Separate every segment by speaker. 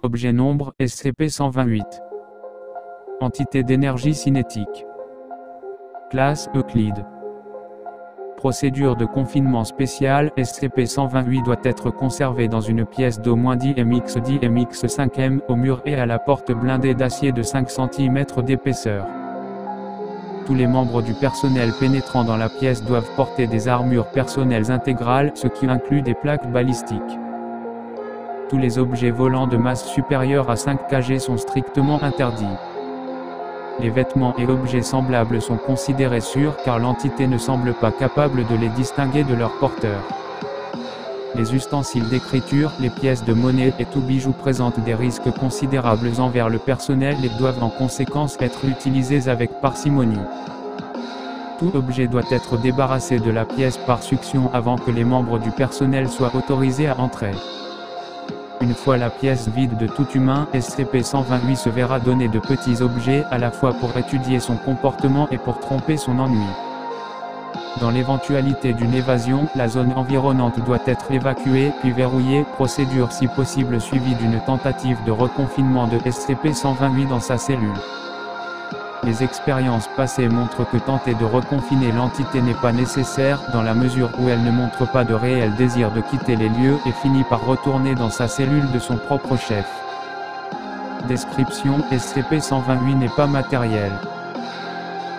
Speaker 1: Objet nombre, SCP-128. Entité d'énergie cinétique. Classe, Euclide. Procédure de confinement spéciale, SCP-128 doit être conservé dans une pièce d'au moins 10 mx au mur et à la porte blindée d'acier de 5 cm d'épaisseur. Tous les membres du personnel pénétrant dans la pièce doivent porter des armures personnelles intégrales, ce qui inclut des plaques balistiques. Tous les objets volants de masse supérieure à 5 kg sont strictement interdits. Les vêtements et objets semblables sont considérés sûrs car l'entité ne semble pas capable de les distinguer de leur porteur. Les ustensiles d'écriture, les pièces de monnaie et tout bijou présentent des risques considérables envers le personnel et doivent en conséquence être utilisés avec parcimonie. Tout objet doit être débarrassé de la pièce par succion avant que les membres du personnel soient autorisés à entrer. Une fois la pièce vide de tout humain, SCP-128 se verra donner de petits objets, à la fois pour étudier son comportement et pour tromper son ennui. Dans l'éventualité d'une évasion, la zone environnante doit être évacuée, puis verrouillée, procédure si possible suivie d'une tentative de reconfinement de SCP-128 dans sa cellule. Les expériences passées montrent que tenter de reconfiner l'entité n'est pas nécessaire, dans la mesure où elle ne montre pas de réel désir de quitter les lieux et finit par retourner dans sa cellule de son propre chef. Description: SCP-128 n'est pas matériel.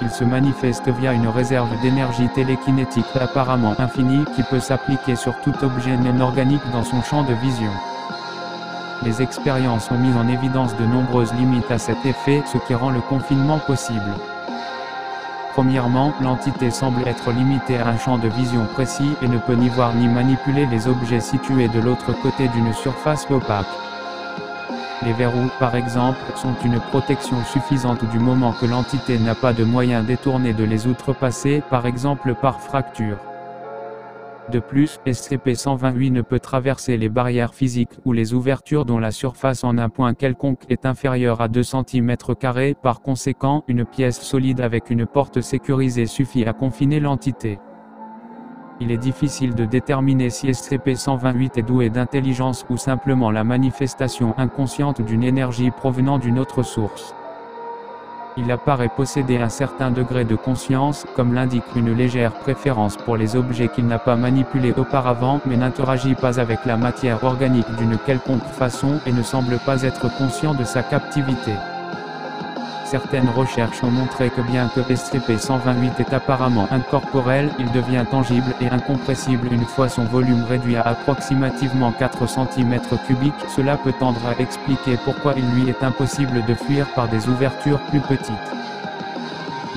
Speaker 1: Il se manifeste via une réserve d'énergie télékinétique apparemment infinie qui peut s'appliquer sur tout objet non organique dans son champ de vision. Les expériences ont mis en évidence de nombreuses limites à cet effet, ce qui rend le confinement possible. Premièrement, l'entité semble être limitée à un champ de vision précis et ne peut ni voir ni manipuler les objets situés de l'autre côté d'une surface opaque. Les verrous, par exemple, sont une protection suffisante du moment que l'entité n'a pas de moyen détourné de les outrepasser, par exemple par fracture. De plus, SCP-128 ne peut traverser les barrières physiques ou les ouvertures dont la surface en un point quelconque est inférieure à 2 cm², par conséquent, une pièce solide avec une porte sécurisée suffit à confiner l'entité. Il est difficile de déterminer si SCP-128 est doué d'intelligence ou simplement la manifestation inconsciente d'une énergie provenant d'une autre source. Il apparaît posséder un certain degré de conscience, comme l'indique une légère préférence pour les objets qu'il n'a pas manipulés auparavant, mais n'interagit pas avec la matière organique d'une quelconque façon et ne semble pas être conscient de sa captivité. Certaines recherches ont montré que bien que SCP-128 est apparemment incorporel, il devient tangible et incompressible une fois son volume réduit à approximativement 4 cm3. Cela peut tendre à expliquer pourquoi il lui est impossible de fuir par des ouvertures plus petites.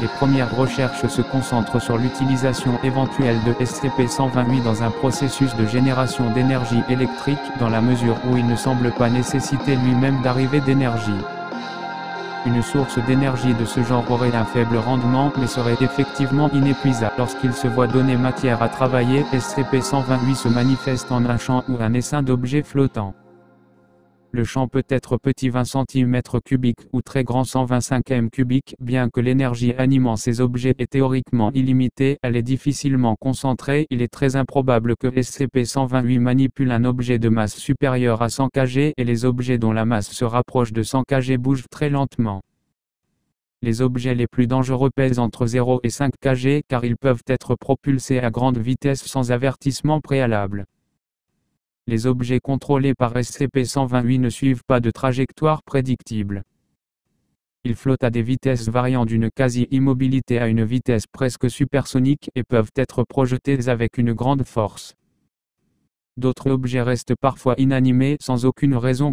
Speaker 1: Les premières recherches se concentrent sur l'utilisation éventuelle de SCP-128 dans un processus de génération d'énergie électrique, dans la mesure où il ne semble pas nécessiter lui-même d'arrivée d'énergie. Une source d'énergie de ce genre aurait un faible rendement mais serait effectivement inépuisable. Lorsqu'il se voit donner matière à travailler, SCP-128 se manifeste en un champ ou un essaim d'objets flottants. Le champ peut être petit 20 cm3 ou très grand 125 m3. Bien que l'énergie animant ces objets est théoriquement illimitée, elle est difficilement concentrée. Il est très improbable que SCP-128 manipule un objet de masse supérieure à 100 kg et les objets dont la masse se rapproche de 100 kg bougent très lentement. Les objets les plus dangereux pèsent entre 0 et 5 kg car ils peuvent être propulsés à grande vitesse sans avertissement préalable. Les objets contrôlés par SCP-128 ne suivent pas de trajectoire prédictible. Ils flottent à des vitesses variant d'une quasi-immobilité à une vitesse presque supersonique et peuvent être projetés avec une grande force. D'autres objets restent parfois inanimés sans aucune raison.